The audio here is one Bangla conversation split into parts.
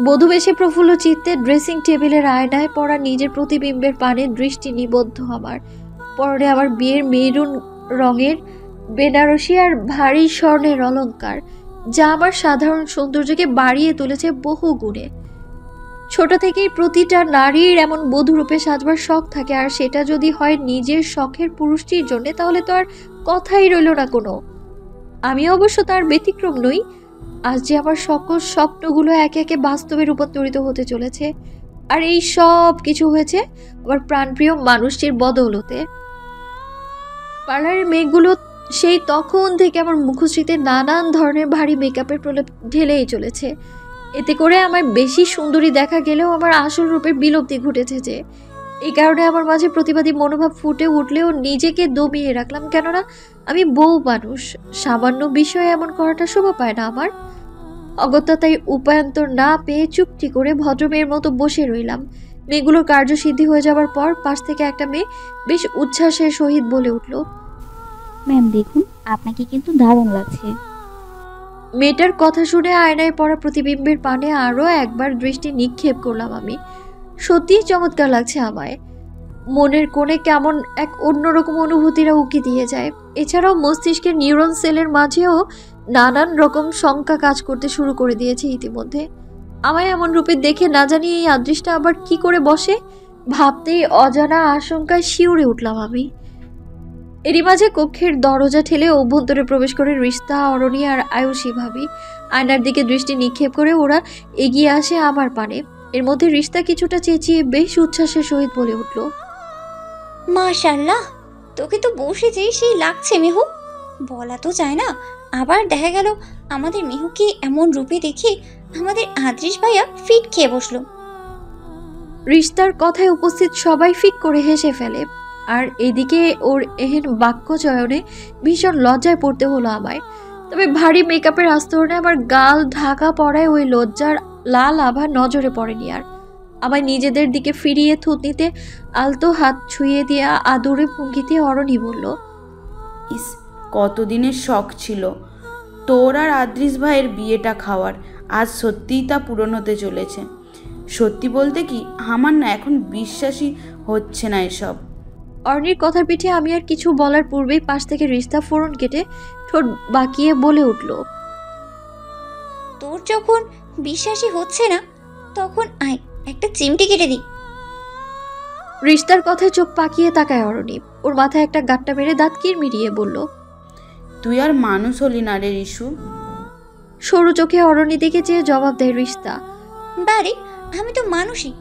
বধূবেশে প্রফুল্ল চিত্তে ড্রেসিং টেবিলের আয়নায় পড়া নিজের প্রতিবিম্বের পানে দৃষ্টি নিবদ্ধ আমার। পরনে আমার বিয়ের মেরুন রঙের বেনারসি আর ভারী স্বর্ণের অলংকার, যা আমার সাধারণ সৌন্দর্যকে বাড়িয়ে তুলেছে বহু গুণে। ছোট থেকেই প্রতিটা নারীর এমন বধূরূপে সাজবার শখ থাকে, আর সেটা যদি হয় নিজের শখের পুরুষটির জন্য, তাহলে তো আর কথাই রইল না কোনো। আমি অবশ্য তার ব্যতিক্রম নই। আজ যে আমার সকল স্বপ্নগুলো একে একে বাস্তবে রূপান্তরিত হতে চলেছে, আর এই সব কিছু হয়েছে আমার প্রাণপ্রিয় মানুষটির বদৌলতে। পার্লারের মেয়েগুলো সেই তখন থেকে আমার মুখশ্রীতে নানান ধরনের ভারী মেকআপের প্রলেপ ঢেলেই চলেছে। এতে করে আমার বেশি সুন্দরী দেখা গেলেও আমার আসল রূপের বিলুপ্তি ঘটেছে। যে এই কারণে আমার মাঝে প্রতিবাদী মনোভাব ফুটে উঠলেও নিজেকে দমিয়ে রাখলাম, কেননা আমি বউ মানুষ। সামান্য বিষয়ে এমন করাটা শোভা পায় না আমার। অগত্যা তাই উপায়ান্তর না পেয়ে চুপটি করে ভদ্রমেয়ের মতো বসে রইলাম। মেয়েগুলোর কার্যসিদ্ধি হয়ে যাবার পর পাশ থেকে একটা মেয়ে বেশ উচ্ছ্বাসের সহিত বলে উঠল, ম্যাম দেখুন, আপনাকে কিন্তু দারুণ লাগছে। মেয়েটার কথা শুনে আয়নায় পড়া প্রতিবিম্বের পানে আরও একবার দৃষ্টি নিক্ষেপ করলাম আমি। সত্যিই চমৎকার লাগছে আমায়। মনের কোণে কেমন এক অন্যরকম অনুভূতিরা উকি দিয়ে যায়। এছাড়াও মস্তিষ্কের নিউরন সেলের মাঝেও নানান রকম শঙ্কা কাজ করতে শুরু করে দিয়েছে ইতিমধ্যে। আমায় এমন রূপে দেখে না জানি এই আদৃশটা আবার কি করে বসে, ভাবতেই অজানা আশঙ্কায় শিউরে উঠলাম আমি। এরই মাঝে কক্ষের দরজা ঠেলে অভ্যন্তরে প্রবেশ করে রিস্তা, অরণি আর আয়ুষী ভাবি। আয়নার দিকে দৃষ্টি নিক্ষেপ করে ওরা এগিয়ে আসে আমার পানে। এর মধ্যে রিস্তা কিছুটা চেঁচিয়ে বেশ উচ্ছ্বাসের সহিত বলে উঠল, মাশাআল্লাহ, তোকে তো বসে যেই সেই লাগছে মেহু। বলা তো যায় না, আবার দেখা গেল আমাদের মেহুকে এমন রূপে দেখে আমাদের আদৃশ ভাইয়া ফিট খেয়ে বসলো। রিস্তার কথায় উপস্থিত সবাই ফিক করে হেসে ফেলে। আর এদিকে ওর এহেন বাক্য চয়নে ভীষণ লজ্জায় পড়তে হলো আমায়। তবে ভারী মেকআপের আস্তরণে আমার গাল ঢাকা পড়ায় ওই লজ্জার লাল আভা নজরে পড়েনি আর। আমায় নিজেদের দিকে ফিরিয়ে থুতনিতে আলতো হাত ছুঁয়ে দিয়ে আদুরে ভঙ্গিতে অরণি বলল, ইস, কতদিনের শখ ছিল তোর আর আদৃশ ভাইয়ের বিয়েটা খাওয়ার, আজ সত্যিই তা পূরণ হতে চলেছে। সত্যি বলতে কি, আমার না এখন বিশ্বাসই হচ্ছে না এসব। অরণির কথার পিঠে আমি আর কিছু বলার পূর্বেই পাশ থেকে রিস্তা ফোড়ন কেটে ঠোঁট বাঁকিয়ে বলে উঠল, তোর যখন বিশ্বাসই হচ্ছে না, তখন আয় একটা চিমটি কেটে দিই। রিস্তার কথায় চোখ পাকিয়ে তাকায় অরণি। ওর মাথায় একটা গাঁটটা মেরে দাঁত কিরমিরিয়ে বলল, তুই আর মানুষ হলি না রে রিশু। সরু চোখে অরণি দিকে চেয়ে জবাব দেয় রিস্তা, বারে, আমি তো মানুষই,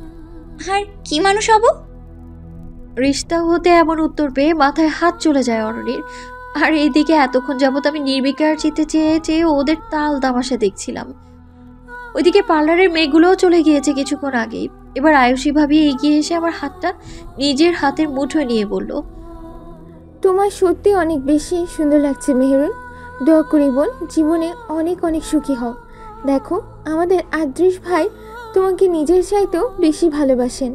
আর কি মানুষ হব? রিস্তা হতে এমন উত্তর পেয়ে মাথায় হাত চলে যায় অরণির। আর এইদিকে এতক্ষণ যাবত আমি নির্বিকার চিত্তে চেয়ে চেয়ে ওদের তাল তামাশা দেখছিলাম। ওইদিকে পার্লারের মেয়েগুলোও চলে গিয়েছে কিছুক্ষণ আগেই। এবার আয়ুষী ভাবি এগিয়ে এসে আমার হাতটা নিজের হাতের মুঠোয় নিয়ে বলল, তোমার সত্যি অনেক বেশি সুন্দর লাগছে মেহেরুন। দোয়া করি বোন, জীবনে অনেক অনেক সুখী হও। দেখো, আমাদের আদৃশ ভাই তোমাকে নিজের চাইতেও বেশি ভালোবাসেন।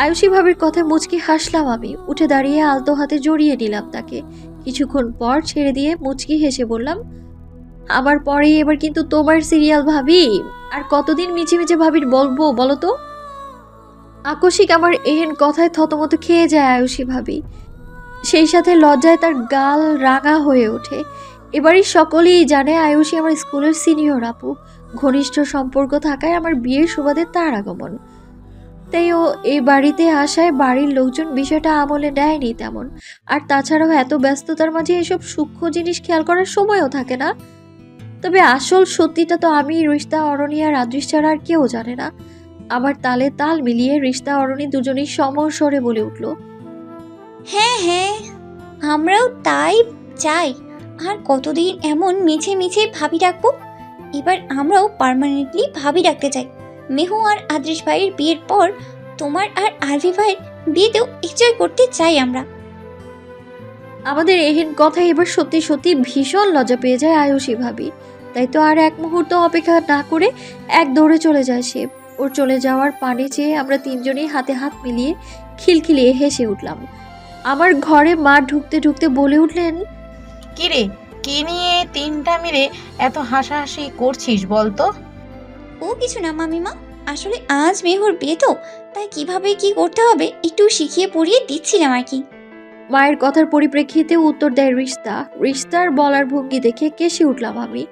আয়ুষী ভাবির কথায় মুচকি হাসলাম আমি। উঠে দাঁড়িয়ে আলতো হাতে জড়িয়ে নিলাম তাকে। কিছুক্ষণ পর ছেড়ে দিয়ে মুচকি হেসে বললাম, আমার পরেই এবার কিন্তু তোমার সিরিয়াল ভাবি। আর কতদিন মিছে মিছে ভাবির বলবো বলো তো? আকস্মিক আমার এহেন কথায় থতমত খেয়ে যায় আয়ুষী ভাবি। সেই সাথে লজ্জায় তার গাল রাঙা হয়ে ওঠে। এবারই সকলেই জানে আয়ুষী আমার স্কুলের সিনিয়র আপু। ঘনিষ্ঠ সম্পর্ক থাকায় আমার বিয়ের সুবাদে তার আগমন। তাই ও এই বাড়িতে আসায় বাড়ির লোকজন বিষয়টা আমলে নেয়নি তেমন। আর তাছাড়াও এত ব্যস্ততার মাঝে এসব সূক্ষ্ম জিনিস খেয়াল করার সময়ও থাকে না। তবে আসল সত্যিটা তো আমি, রিস্তা, অরণি আর আদৃশ ছাড়া আর কেউ জানে না। আমার তালে তাল মিলিয়ে রিশতা অরণি দুজনেই সমস্বরে বলে উঠল, হ্যাঁ হ্যাঁ, আমরাও তাই চাই। আর কতদিন এমন মিছে মিছে ভাবি ডাকবো? এবার আমরাও পার্মানেন্টলি ভাবি ডাকতে চাই। মেহু আর আদৃশ ভাইয়ের বিয়ের পর তোমার আর আরভি ভাইয়ের বিয়েতেও এনজয় করতে চাই আমরা। আমাদের এহেন কথা এবার সত্যি সত্যি ভীষণ লজ্জা পেয়ে যায় আয়ুষী ভাবি। তাই তো আর এক মুহূর্ত অপেক্ষা না করে এক দৌড়ে চলে যায় সে। ওর চলে যাওয়ার পানে চেয়ে আমরা তিনজনেই হাতে হাত মিলিয়ে খিলখিলিয়ে হেসে উঠলাম। আমার ঘরে মা ঢুকতে ঢুকতে বলে উঠলেন, কিরে, কি নিয়ে তিনটা মিলে এত হাসাহাসি করছিস বলতো? ও কিছু না মামিমা, আসলে আজ মেহুর বিয়ে তো, তাই কিভাবে কি করতে হবে একটু শিখিয়ে পড়িয়ে দিচ্ছিলাম আর কি। মায়ের কথার পরিপ্রেক্ষিতে উত্তর দেয় রিশতা। রিশতার বলার ভঙ্গি দেখে কেসে উঠলাম আমি।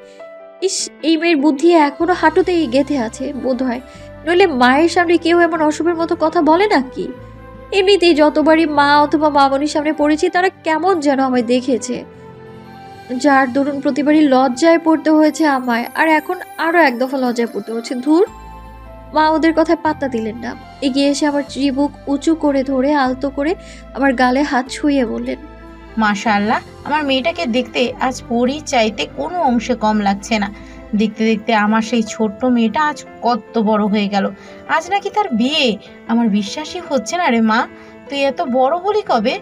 ইস, এই মেয়ের বুদ্ধি এখনো হাঁটুতেই গেঁথে আছে বোধ হয়, নইলে মায়ের সামনে কেউ এমন অশুভের মতো কথা বলে নাকি? এমনিতেই যতবারই মা অথবা মামনির সামনে পড়েছি তারা কেমন যেন আমায় দেখেছে, যার দরুন প্রতিবারই লজ্জায় পড়তে হয়েছে আমায়, আর এখন আরো এক দফা লজ্জায় পড়তে হচ্ছে। ধুর, মা ওদের কথায় পাত্তা দিলেন না। এগিয়ে এসে আমার চিবুক উঁচু করে ধরে আলতো করে আমার গালে হাত ছুঁয়ে বললেন, মাশাআল্লাহ, আমার মেয়েটাকে দেখতে আজ পরীর চাইতে কোনো অংশে কম লাগছে না। দেখতে দেখতে আমার সেই ছোট্ট মেয়েটা আজ কত বড় হয়ে গেল। আজ নাকি তার বিয়ে। আমার বিশ্বাসই হচ্ছে না রে মা, তুই এত বড় হলি কবে?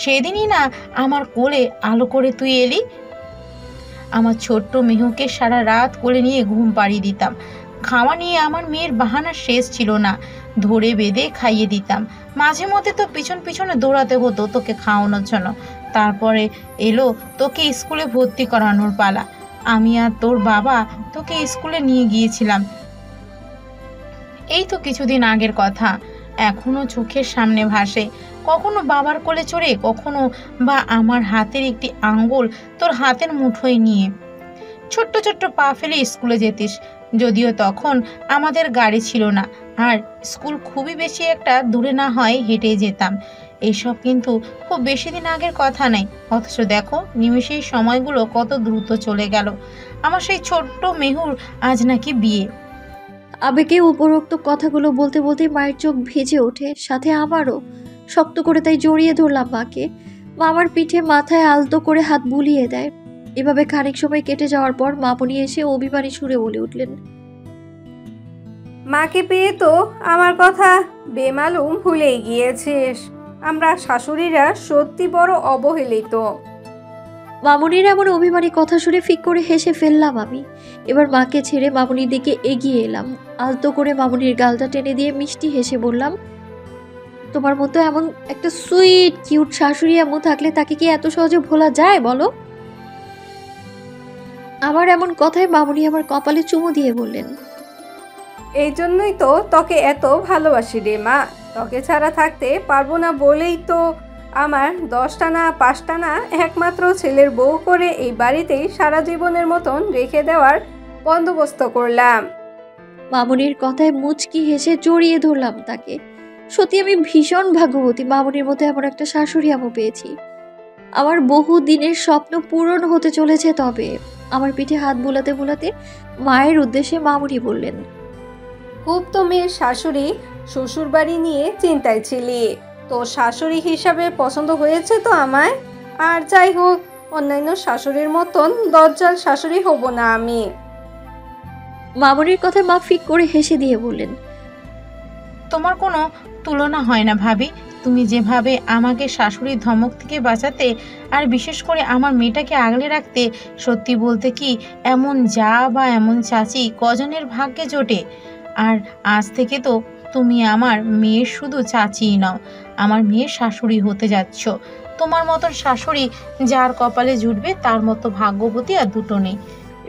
সেদিনই না আমার কোলে আলো করে তুই এলি। আমার ছোট্ট মেহুকে সারা রাত কোলে নিয়ে ঘুম পাড়িয়ে দিতাম। খাওয়া নিয়ে আমার মেয়ের বাহানা শেষ ছিল না, ধরে বেঁধে খাইয়ে দিতাম। মাঝে মধ্যে তো পিছন পিছনে দৌড়াতে হতো তোকে খাওয়ানোর জন্য। তারপরে এলো তোকে স্কুলে ভর্তি করানোর পালা। আমি আর তোর বাবা তোকে স্কুলে নিয়ে গিয়েছিলাম। এই তো কিছুদিন আগের কথা, এখনো চোখের সামনে ভাসে। কখনো বাবার কোলে চড়ে, কখনো বা আমার হাতের একটি আঙ্গুল তোর হাতের মুঠোয় নিয়ে ছোট্ট ছোট্ট পা ফেলে স্কুলে যেতিস। যদিও তখন আমাদের গাড়ি ছিল না, আর স্কুল খুবই বেশি একটা দূরে না হয় হেঁটে যেতাম। এইসব কিন্তু খুব বেশি দিন আগের কথা নেই, অথচ দেখো নিমেষেই সময়গুলো কত দ্রুত চলে গেল। আমার সেই ছোট্ট মেহুর আজ নাকি বিয়ে। আবেগে উপরোক্ত কথাগুলো বলতে বলতে মায়ের চোখ ভিজে ওঠে, সাথে আমারও। শক্ত করে তাই জড়িয়ে ধরলাম মাকে। মা আমার পিঠে মাথায় আলতো করে হাত বুলিয়ে দেয়। এভাবে খানিক সময় কেটে যাওয়ার পর মামনি এসে অভিমানী সুরে বলে উঠলেন, মাকে পেয়ে তো আমার কথা বেমালুম ভুলেই গিয়েছিস। আমরা শাশুড়িরা সত্যি বড় অবহেলিত। মামনির এমন অভিমানী কথা শুনে ফিক করে হেসে ফেললাম আমি। এবার মাকে ছেড়ে মামনির দিকে এগিয়ে এলাম। আলতো করে মামনির গালটা টেনে দিয়ে মিষ্টি হেসে বললাম, তোমার মতো এমন একটা সুইট কিউট শাশুড়ি আম্মু থাকলে তাকে কি এত সহজে ভোলা যায় বলো? আমার এমন কথায় মামনি আমার কপালে চুমু দিয়ে বললেন, এই জন্যই তো তোকে এত ভালোবাসি রে মা। তোকে ছাড়া থাকতে পারবো না বলেই তো আমার 10টা না 5টা না একমাত্র ছেলের বউ করে এই বাড়িতেই সারা জীবনের মতন রেখে দেওয়ার বন্দোবস্ত করলাম। মামনির কথায় মুচকি হেসে জড়িয়ে ধরলাম তাকে। সত্যি আমি ভীষণ ভাগ্যবতী, মামনির মতো এমন একটা শাশুড়ি আম্মু পেয়েছি। আমার বহু দিনের স্বপ্ন পূরণ হতে চলেছে। তবে আমার পিঠে হাত বুলাতে বুলাতে মায়ের উদ্দেশ্যে মামনি বললেন, খুব তো মেয়ের শাশুড়ি শ্বশুর বাড়ি নিয়ে চিন্তায় ছিলি। তো শাশুড়ি হিসাবে পছন্দ হয়েছে তো আমায়। আর যাই হোক, অন্যান্য শাশুড়ির মতন দজ্জাল শাশুড়ি হব না আমি। মামনির কথায় মা ফিক করে হেসে দিয়ে বললেন, তোমার কোনো তুলনা হয় না ভাবি। তুমি যেভাবে আমাকে শাশুড়ির ধমক থেকে বাঁচাতে, আর বিশেষ করে আমার মেয়েটাকে আগলে রাখতে, সত্যি বলতে কি এমন যা বা এমন চাচি কজনের ভাগ্যে জোটে। আর আজ থেকে তো তুমি আমার মেয়ের শুধু চাচিই নও, আমার মেয়ের শাশুড়ি হতে যাচ্ছ। তোমার মতন শাশুড়ি যার কপালে জুটবে তার মতো ভাগ্যবতী আর দুটো নেই।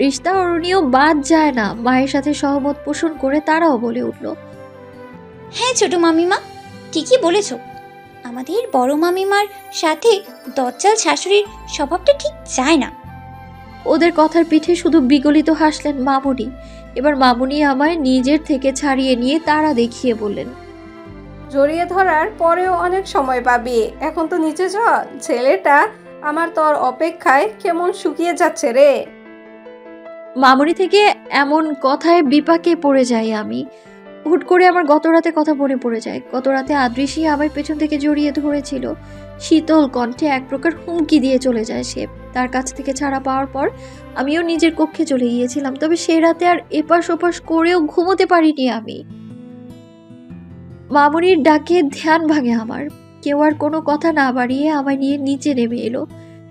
রিশতা অরুণীও বাদ যায় না মায়ের সাথে সহমত পোষণ করে তারাও বলে উঠল, হ্যাঁ ছোট মামিমা, ঠিকই বলেছ। আমাদের বড় মামিমার সাথে দজ্জাল শাশুড়ির স্বভাবটা ঠিক যায় না। ওদের কথার পিঠে শুধু বিগলিত হাসলেন মামুনি। এবার মামুনি আমায় নিজের থেকে ছাড়িয়ে নিয়ে তারা দেখিয়ে বললেন, জড়িয়ে ধরার পরেও অনেক সময় পাবি। এখন তো নিচে চল, ছেলেটা আমার তোর অপেক্ষায় কেমন শুকিয়ে যাচ্ছে রে। মামুনি থেকে এমন কথায় বিপাকে পড়ে যাই আমি। হুট করে আমার গত রাতে কথা মনে পড়ে যায়। গত রাতে আদৃশই আমার পেছন থেকে জড়িয়ে ধরেছিল। শীতল কণ্ঠে এক প্রকার হুমকি দিয়ে চলে যায় সে। তার কাছ থেকে ছাড়া পাওয়ার পর আমিও নিজের কক্ষে চলে গিয়েছিলাম, তবে সে রাতে আর এপাশ ওপাশ করেও ঘুমোতে পারিনি আমি। মামুনির ডাকে ধ্যান ভাঙে আমার। কেউ আর কোনো কথা না বাড়িয়ে আমায় নিয়ে নিচে নেমে এলো।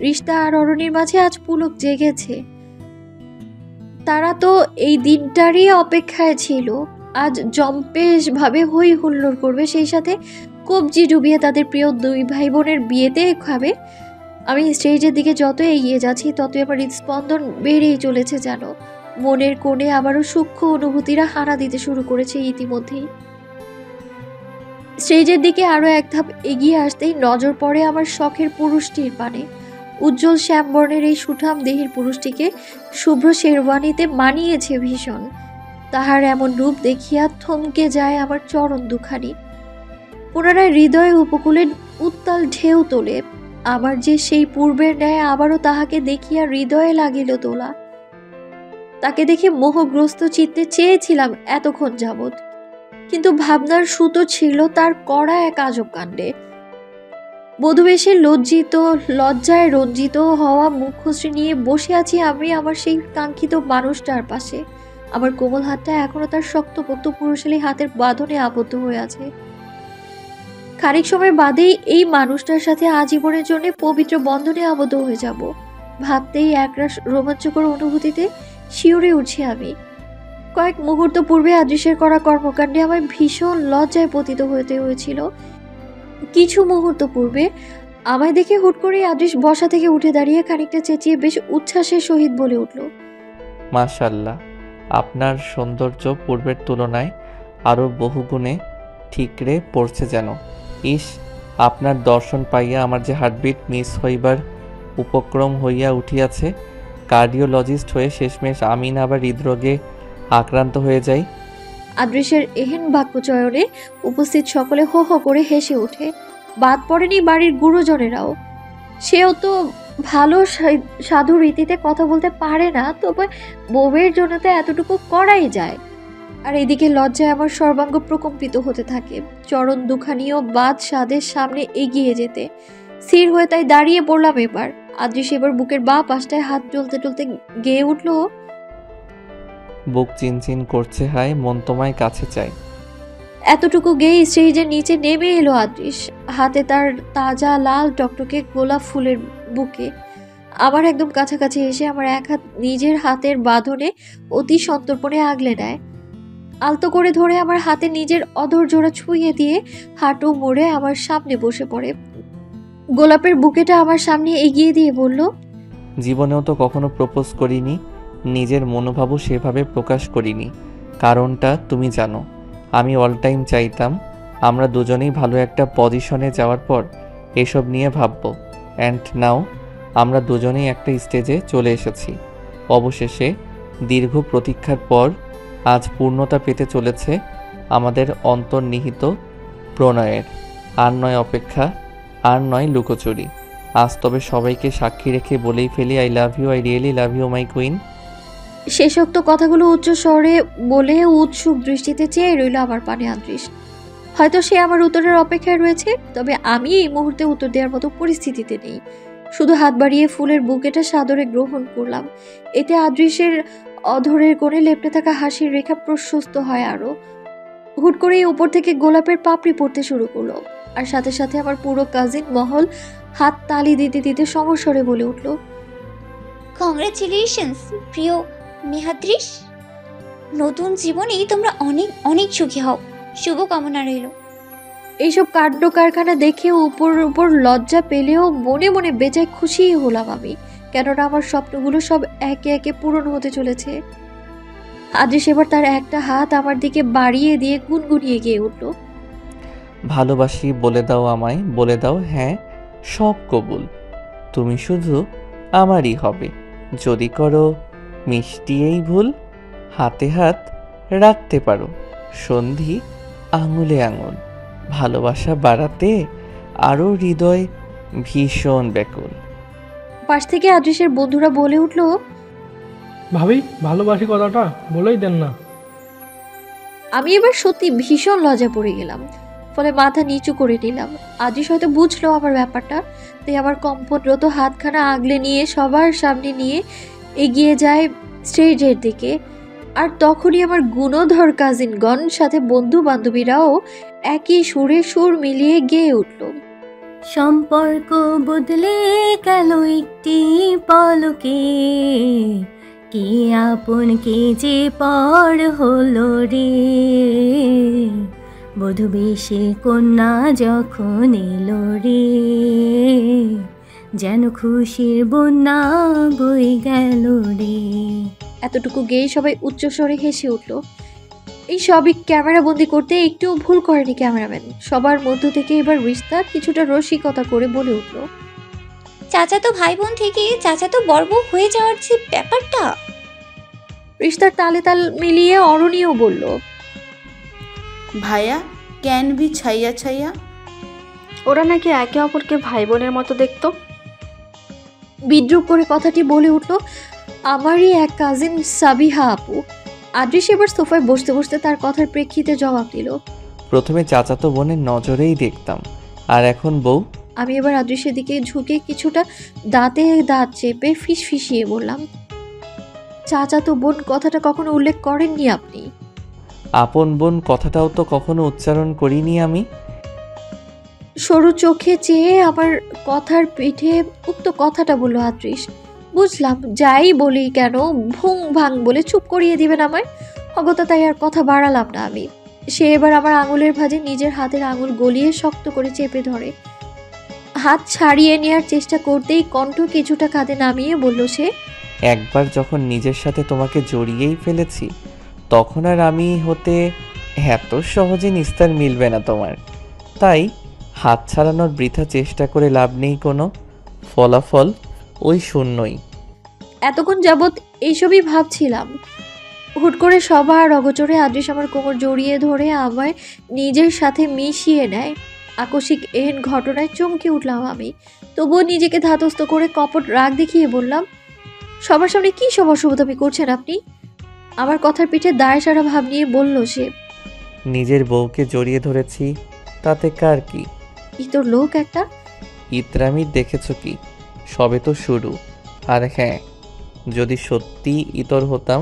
রিশতা আর অরণির মাঝে আজ পুলক জেগেছে। তারা তো এই দিনটারই অপেক্ষায় ছিল। আজ জম্পেশ ভাবে হই হুল্লোড় করবে, সেই সাথে কবজি ডুবিয়ে তাদের প্রিয় দুই ভাই বোনের বিয়েতে খাবে। আমি স্টেজের দিকে যত এগিয়ে যাচ্ছি ততই আমার হৃদস্পন্দন বেড়েই চলেছে যেন। মনের কোণে আবারও সূক্ষ্ম অনুভূতিরা হানা দিতে শুরু করেছে ইতিমধ্যেই। স্টেজের দিকে আরো এক ধাপ এগিয়ে আসতেই নজর পড়ে আমার শখের পুরুষটির পানে। উজ্জ্বল শ্যামবর্ণের এই সুঠাম দেহের পুরুষটিকে শুভ্র শেরওয়ানিতে মানিয়েছে ভীষণ। তাহার এমন রূপ দেখিয়া থমকে যায় আমার চরণ দুখানি। পুনরায় হৃদয়ে উপকূলে উত্তাল ঢেউ তোলে। আমার যে সেই পূর্বের ন্যায় আবারও তাহাকে দেখিয়া হৃদয়ে লাগিল তোলা। তাকে দেখে মোহগ্রস্ত চিত্তে চেয়েছিলাম এতক্ষণ যাবৎ, কিন্তু ভাবনার সুতো ছিল তার কড়া এক আজব কাণ্ডে। বধূবেশে লজ্জিত, লজ্জায় রঞ্জিত হওয়া মুখশ্রী নিয়ে বসে আছি আমি আমার সেই কাঙ্ক্ষিত মানুষটার পাশে। আমার কোমল হাতটা এখনো তার শক্তপোক্ত পুরুষালী হাতের বাঁধনে আবদ্ধ হয়ে আছে। খানিক সময় বাদেই এই মানুষটার সাথে আজীবনের জন্য পবিত্র বন্ধনে আবদ্ধ হয়ে যাব। ভাবতেই একরাশ রোমাঞ্চকর অনুভূতিতে শিউরে উঠছি আমি। কয়েক মুহূর্ত পূর্বে আদৃশের করা কর্মকাণ্ডে আমায় ভীষণ লজ্জায় পতিত হতে হয়েছিল। কিছু মুহূর্ত পূর্বে আমায় দেখে হুট করে আদৃশ বসা থেকে উঠে দাঁড়িয়ে খানিকটা চেঁচিয়ে বেশ উচ্ছ্বাসের সহিত বলে উঠল, মাশাআল্লাহ, আপনার সৌন্দর্য পূর্বের তুলনায় আরও বহুগুণে ঠিকরে পড়ছে যেন। ইস, আপনার দর্শন পাইয়া আমার যে হার্টবিট মিস হইবার উপক্রম হইয়া উঠিয়াছে। কার্ডিওলজিস্ট হয়ে শেষমেশ আমি না আবার হৃদরোগে আক্রান্ত হয়ে যাই। আদৃশের এহেন বাক্যচয়নে উপস্থিত সকলে হো হো করে হেসে ওঠে। বাদ পড়েনি বাড়ির গুরুজনেরাও। সেও তো ভালো সাধু রীতিতে কথা বলতে পারে না, তবে বউয়ের জন্য তো এতটুকু করাই যায়। আর এদিকে লজ্জায় আমার সর্বাঙ্গ প্রকম্পিত হতে থাকে। চরণ দুখানিও বাদ সাদের সামনে এগিয়ে যেতে স্থির হয়ে তাই দাঁড়িয়ে পড়লাম এবার। আদৃশ এবার বুকের বাঁ পাশটায় হাত টলতে টলতে গেয়ে উঠল, বুক চিনচিন করছে, হায় মন তোমায় কাছে চাই। এতটুকু গেয়ে স্টেজের নিচে নেমে এলো আদৃশ, হাতে তার তাজা লাল টকটকে গোলাপ ফুলের বুকে। আমার একদম কাছাকাছি এসে আমার এক হাত নিজের হাতের বাঁধনে অতি সন্তর্পণে আগলে নেয়। আলতো করে ধরে আমার হাতে নিজের অধর জোড়া ছুঁয়ে দিয়ে হাঁটু মোড়ে আমার সামনে বসে পড়ে। গোলাপের বুকেটা আমার সামনে এগিয়ে দিয়ে বলল, জীবনেও তো কখনো প্রপোজ করিনি, নিজের মনোভাবও সেভাবে প্রকাশ করিনি। কারণটা তুমি জানো। আমি অল টাইম চাইতাম আমরা দুজনেই ভালো একটা পজিশনে যাওয়ার পর এসব নিয়ে ভাববো। অ্যান্ড নাও আমরা দুজনেই একটা স্টেজে চলে এসেছি। অবশেষে দীর্ঘ প্রতীক্ষার পর আজ পূর্ণতা পেতে চলেছে আমাদের অন্তর্নিহিত প্রণয়ের। আর নয় অপেক্ষা, আর নয় লুকোচুরি। আজ তবে সবাইকে সাক্ষী রেখে বলেই ফেলি, I love you, I really love you my queen. শেষোক্ত কথাগুলো উচ্চ স্বরে বলে উৎসুক দৃষ্টিতে চেয়ে রইল আমার পানে আদৃশ। হয়তো সে আমার উত্তরের অপেক্ষায় রয়েছে, তবে আমি এই মুহূর্তে উত্তর দেওয়ার মতো পরিস্থিতিতে নেই। শুধু হাত বাড়িয়ে ফুলের বুকেটা সাদরে গ্রহণ করলাম। এতে আদৃশের অধরের কোণে লেপটে থাকা হাসির রেখা প্রশস্ত হয় আরো। হুট করেই উপর থেকে গোলাপের পাপড়ি পড়তে শুরু করলো, আর সাথে সাথে আমার পুরো কাজিন মহল হাত তালি দিতে দিতে সমস্বরে বলে উঠল, কংগ্রেচুলেশনস প্রিয় মেহাদ্রিস, নতুন জীবনেই তোমরা অনেক অনেক সুখী হও, শুভকামনা রইল। এইসব কাণ্ড কারখানা দেখে উপর উপর লজ্জা পেলেও মনে মনে বেজায় খুশি হলাম আমি, কেননা আমার স্বপ্নগুলো সব একে একে পূরণ হতে চলেছে। আদৃশ এবার তার একটা হাত আমার দিকে বাড়িয়ে দিয়ে গুনগুনিয়ে গিয়ে উঠল, ভালোবাসি বলে দাও আমায়, বলে দাও হ্যাঁ, সব কবুল। তুমি শুধু আমারই হবে, যদি করো মিষ্টি এই ভুল। হাতে হাত রাখতে পারো, সন্ধি আঙুলে আঙুল। ভালোবাসা বাড়াতে আরও হৃদয় ভীষণ ব্যাকুল। পাশ থেকে আদৃশের বন্ধুরা বলে উঠল, ভাবি ভালোবাসি কথাটা বলেই দেন না। আমি এবার সত্যি ভীষণ লজ্জা পড়ে গেলাম, ফলে মাথা নিচু করে নিলাম। আদিশ হয়তো বুঝলো আমার ব্যাপারটা, তাই আমার কম্পনরত হাতখানা আগলে নিয়ে সবার সামনে নিয়ে এগিয়ে যায় স্টেজের দিকে। আর তখনই আমার গুণধর কাজিনগণ সাথে বন্ধু বান্ধবীরাও একই সুরে সুর মিলিয়ে গেয়ে উঠল। সম্পর্ক বদলে গেল একটি পলকে, কে আপন কে যে পর হলো রে, বধূ বেশে কন্যা যখন এলো রে, যেন খুশির বন্যা বই গেল রে। এতটুকু গেয়ে সবাই উচ্চস্বরে হেসে উঠল। এই সবই ক্যামেরাবন্দি করতে একটু ভুল করেনি ক্যামেরাম্যান। সবার মধ্য থেকে এবার রিস্তা কিছুটা রসিকতা করে বলে উঠল, চাচাতো ভাই বোন থেকে চাচাতো বড় বউ হয়ে যাওয়ার যে ব্যাপারটা। রিস্তার তালে তাল মিলিয়ে অরণিও বলল, ভাইয়া ক্যান বি ছাইয়া ছাইয়া। ওরা নাকি একে অপরকে ভাই বোনের মতো দেখতো। বিদ্রুপ করে কথাটি বলে উঠল আমারই এক কাজিন সাবিহা আপু। আদৃশ এবার সোফায় বসতে বসতে তার কথার প্রেক্ষিতে জবাব দিল, প্রথমে চাচাতো বোনের নজরেই দেখতাম, আর এখন বউ। আমি এবার আদৃশের দিকে ঝুঁকে কিছুটা দাঁতে দাঁত চেপে ফিসফিসিয়ে বললাম, চাচাতো বোন কথাটা কখনো উল্লেখ করেননি আপনি। আপন বোন কথাটাও তো কখনো উচ্চারণ করিনি আমি। সরু চোখে চেয়ে আমার কথার পিঠে উক্ত কথাটা বলল আদৃশ। বুঝলাম, যাই বলি কেন ভুং ভাং বলে চুপ করিয়ে দিবেন আমায়। অগত্যা তাই আর কথা বাড়ালাম না আমি। সে এবার আমার আঙুলের ভাঁজে নিজের হাতের আঙুল গলিয়ে শক্ত করে চেপে ধরে। হাত ছাড়িয়ে নেওয়ার চেষ্টা করতেই কণ্ঠ কিছুটা কাঁধে নামিয়ে বলল সে, একবার যখন নিজের সাথে তোমাকে জড়িয়েই ফেলেছি, তখন আর আমি হতে এত সহজে নিস্তার মিলবে না তোমার। তাই হাত ছাড়ানোর বৃথা চেষ্টা করে লাভ নেই, কোনো ফলাফল ওই শূন্যই। এতক্ষণ যাবৎ এইসবই ভাবছিলাম। হুট করে সবার অগোচরে আদৃশ আমার কোমর জড়িয়ে ধরে আমায় নিজের সাথে মিশিয়ে নেয়। আকস্মিক এহেন ঘটনায় চমকে উঠলাম আমি। তবুও নিজেকে ধাতস্থ করে কপট রাগ দেখিয়ে বললাম, সবার সামনে কী সব অশুভতামি করছেন আপনি? আমার কথার পিঠে দায় সারা ভাব নিয়ে বলল সে, নিজের বউকে জড়িয়ে ধরেছি, তাতে কার কি? ইতর লোক একটা। ইতরামি দেখেছ কি? সবে তো শুরু। আর হ্যাঁ, যদি সত্যি ইতর হতাম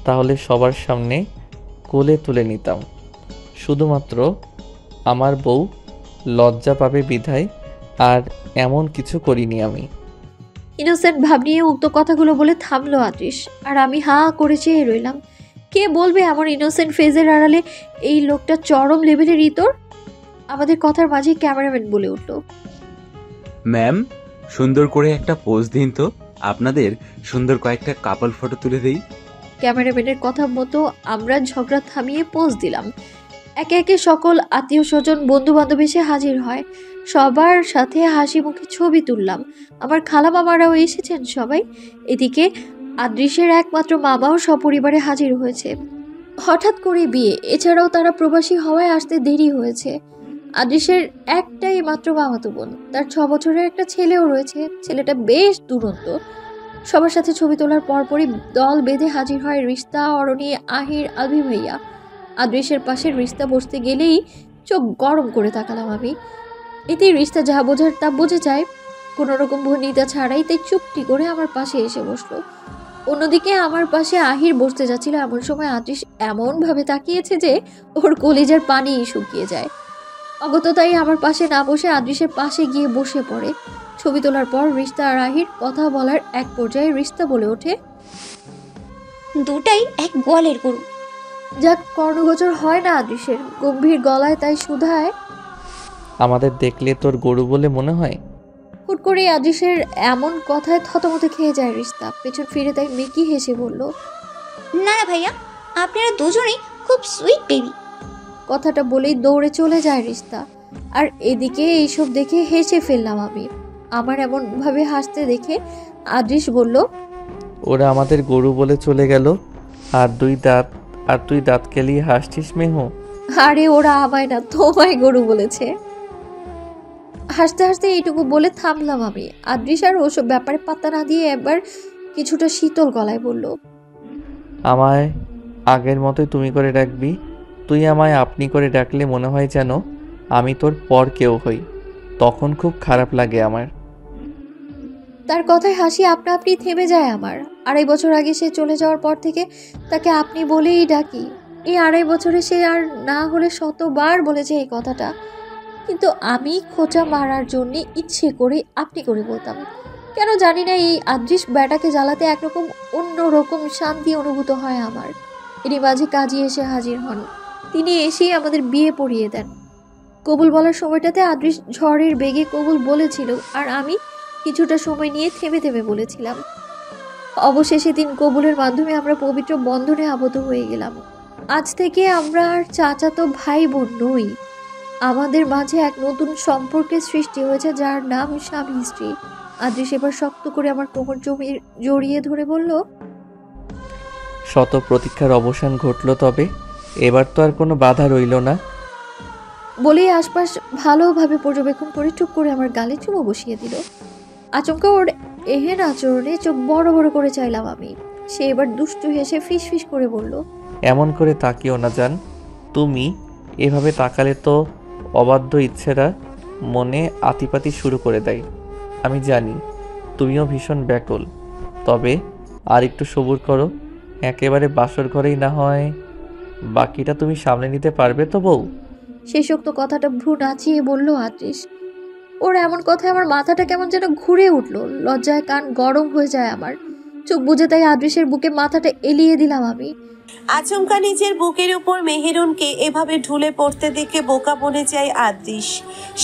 তাহলে সবার সামনে কোলে তুলে নিতাম। শুধুমাত্র আমার বউ লজ্জা পাবে বিধায় আর এমন কিছু করিনি আমি। ইনোসেন্ট ভাব নিয়ে উক্ত কথাগুলো বলে থামলো আদৃশ, আর আমি হাঁ করে চেয়ে রইলাম। কে বলবে আমার ইনোসেন্ট ফেজের আড়ালে এই লোকটা চরম লেভেলের ইতর? আমাদের কথার মাঝে ক্যামেরাম্যান বলে উঠল, ম্যাম, সুন্দর করে একটা পোজ দিন তো, আপনাদের সুন্দর কয়েকটা কাপল ফটো তুলে দেই। ক্যামেরাম্যানের কথা মতো আমরা ঝগড়া থামিয়ে পোজ দিলাম। একে একে সকল আত্মীয় স্বজন বন্ধু বান্ধব এসে হাজির হয়। সবার সাথে হাসি মুখে ছবি তুললাম। আমার খালা মামারাও এসেছেন সবাই। এদিকে আদৃশের একমাত্র মামাও সপরিবারে হাজির হয়েছে। হঠাৎ করে বিয়ে, এছাড়াও তারা প্রবাসী হওয়ায় আসতে দেরি হয়েছে। আদৃশের একটাই মাত্র মামাতো বোন, তার 6 বছরের একটা ছেলেও রয়েছে। ছেলেটা বেশ দুরন্ত। সবার সাথে ছবি তোলার পরপরই দল বেঁধে হাজির হয় রিস্তা, অরণি, আহির, আলভি ভাইয়া। আদৃশের পাশে রিস্তা বসতে গেলেই চোখ গরম করে তাকালাম আমি। এতেই রিস্তা যা বোঝার তা বুঝে যায়। কোনো রকম ভনিতা ছাড়াই তাই চুপটি করে আমার পাশে এসে বসলো। অন্যদিকে আমার পাশে আহির বসতে যাচ্ছিল, এমন সময় আদৃশ এমনভাবে তাকিয়েছে যে ওর কলিজার পানি শুকিয়ে যায়। অগত তাই আমার পাশে না বসে আদৃশের পাশে গিয়ে বসে পড়ে। ছবি তোলার পর রিস্তা আর আহির কথা বলার এক পর্যায়ে রিস্তা বলে ওঠে, দুটাই এক গোয়ালের গরু। যাক, কর্ণগোচর হয় না আদৃশের গম্ভীর গলায়, তাই শুধায়, আমাদের দেখলে তোর গরু বলে মনে হয়? হুট করে আদৃশের এমন কথায় থতমতে খেয়ে যায় রিস্তা। পেছন ফিরে তাই মেকি হেসে বলল, না না ভাইয়া, আপনারা দুজনেই খুব সুইট বেবি। কথাটা বলেই দৌড়ে চলে যায় রিস্তা। আর এদিকে এইসব দেখে হেসে ফেললাম আমি। আমার এমনভাবে হাসতে দেখে আদৃশ বলল, ওরা আমাদের গরু বলে চলে গেল, আর তুই দাঁত কেলিয়ে হাসছিস মেহু? আরে ওরা আমায় না, তোমায় গরু বলেছে। হাসতে হাসতে এইটুকু বলে থামলাম আমি। আদৃশ আর ওসব ব্যাপারে পাত্তা না দিয়ে এবার কিছুটা শীতল গলায় বলল, আমায় আগের মতোই তুমি করে ডাকবি। তুই আমায় আপনি করে ডাকলে মনে হয় যেন আমি তোর পর কেউ হই, তখন খুব খারাপ লাগে আমার। তার কথায় হাসি আপনা আপনি থেমে যায় আমার। 2.5 বছর আগে সে চলে যাওয়ার পর থেকে তাকে আপনি বলেই ডাকি। এই 2.5 বছরে সে আর না হলে শতবার বলেছে এই কথাটা, কিন্তু আমি খোঁচা মারার জন্য ইচ্ছে করে আপনি করে বলতাম। কেন জানি না, এই আদৃশ ব্যাটাকে জ্বালাতে একরকম অন্যরকম শান্তি অনুভূত হয় আমার। এরই মাঝে কাজী এসে হাজির হন। তিনি এসেই আমাদের বিয়ে পড়িয়ে দেন। কবুল বলার সময়টাতে আদৃশ ঝড়ের বেগে কবুল বলেছিল, আর আমি কিছুটা সময় নিয়ে থেমে থেমে বলেছিলাম। অবশেষে দিন কবুলের মাধ্যমে আমরা পবিত্র বন্ধনে আবদ্ধ হয়ে গেলাম। আজ থেকে আমরা আর চাচাতো ভাই বোন নই, আমাদের মাঝে এক নতুন সম্পর্কের সৃষ্টি হয়েছে, যার নাম স্বামী স্ত্রী। আদৃশ এবার শক্ত করে আমার কোমর জড়িয়ে ধরে বলল, শত প্রতীক্ষার অবসান ঘটল, তবে এবার তো আর কোনো বাধা রইল না। বলেই আশপাশ ভালোভাবে পর্যবেক্ষণ করে চুপ করে আমার গালে চুমো বসিয়ে দিল। আচমকা ওর এহেন আচরণে চোখ বড় বড় করে চাইলাম আমি। সে এবার দুষ্টু হেসে ফিস ফিস করে বলল, এমন করে তাকিও না জান, তুমি এভাবে তাকালে তো অবাধ্য ইচ্ছেরা মনে আতিপাতি শুরু করে দেয়। আমি জানি তুমিও ভীষণ ব্যাকুল, তবে আর একটু সবুর করো, একেবারে বাসর ঘরেই না হয় বাকিটা তুমি সামলে নিতে পারবে তো বউ? শেষোক্ত কথাটা ভ্রু নাচিয়ে বলল আদৃশ। ওর এমন কথায় আমার মাথাটা কেমন যেন ঘুরে উঠল, লজ্জায় কান গরম হয়ে যায় আমার। চোখ বুজে তাই আদৃশের বুকে মাথাটা এলিয়ে দিলাম আমি। আচমকা নিজের বুকের উপর মেহেরুনকে এভাবে ঢুলে পড়তে দেখে বোকা বনে যায় আদৃশ।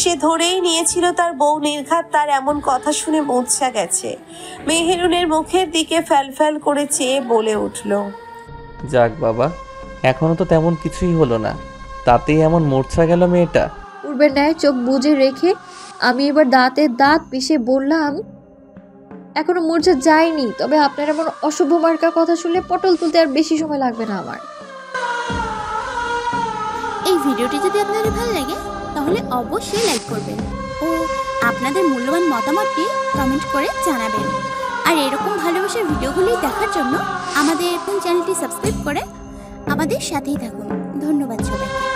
সে ধরেই নিয়েছিল তার বউ নির্ঘাত তার এমন কথা শুনে মূর্ছা গেছে। মেহেরুনের মুখের দিকে ফ্যালফ্যাল করে চেয়ে বলে উঠল, যাক বাবা, এখনো তো তেমন কিছুই হলো না, তাতেই এমন মূর্ছা গেল মেয়েটা। পূর্বের ন্যায় চোখ বুজে রেখে আমি এবার দাঁতে দাঁত পিষে বললাম, এখনো মূর্ছা যায়নি, তবে আপনার এমন অশুভ মার্কা কথা শুনলে পটল তুলতে আর বেশি সময় লাগবে না আমার। এই ভিডিওটি যদি আপনাদের ভালো লাগে তাহলে অবশ্যই লাইক করবেন ও আপনাদের মূল্যবান মতামতটি কমেন্ট করে জানাবেন। আর এরকম ভালোবাসার ভিডিওগুলি দেখার জন্য আমাদের চ্যানেলটি সাবস্ক্রাইব করে আমাদের সাথেই থাকুন। ধন্যবাদ সবাইকে।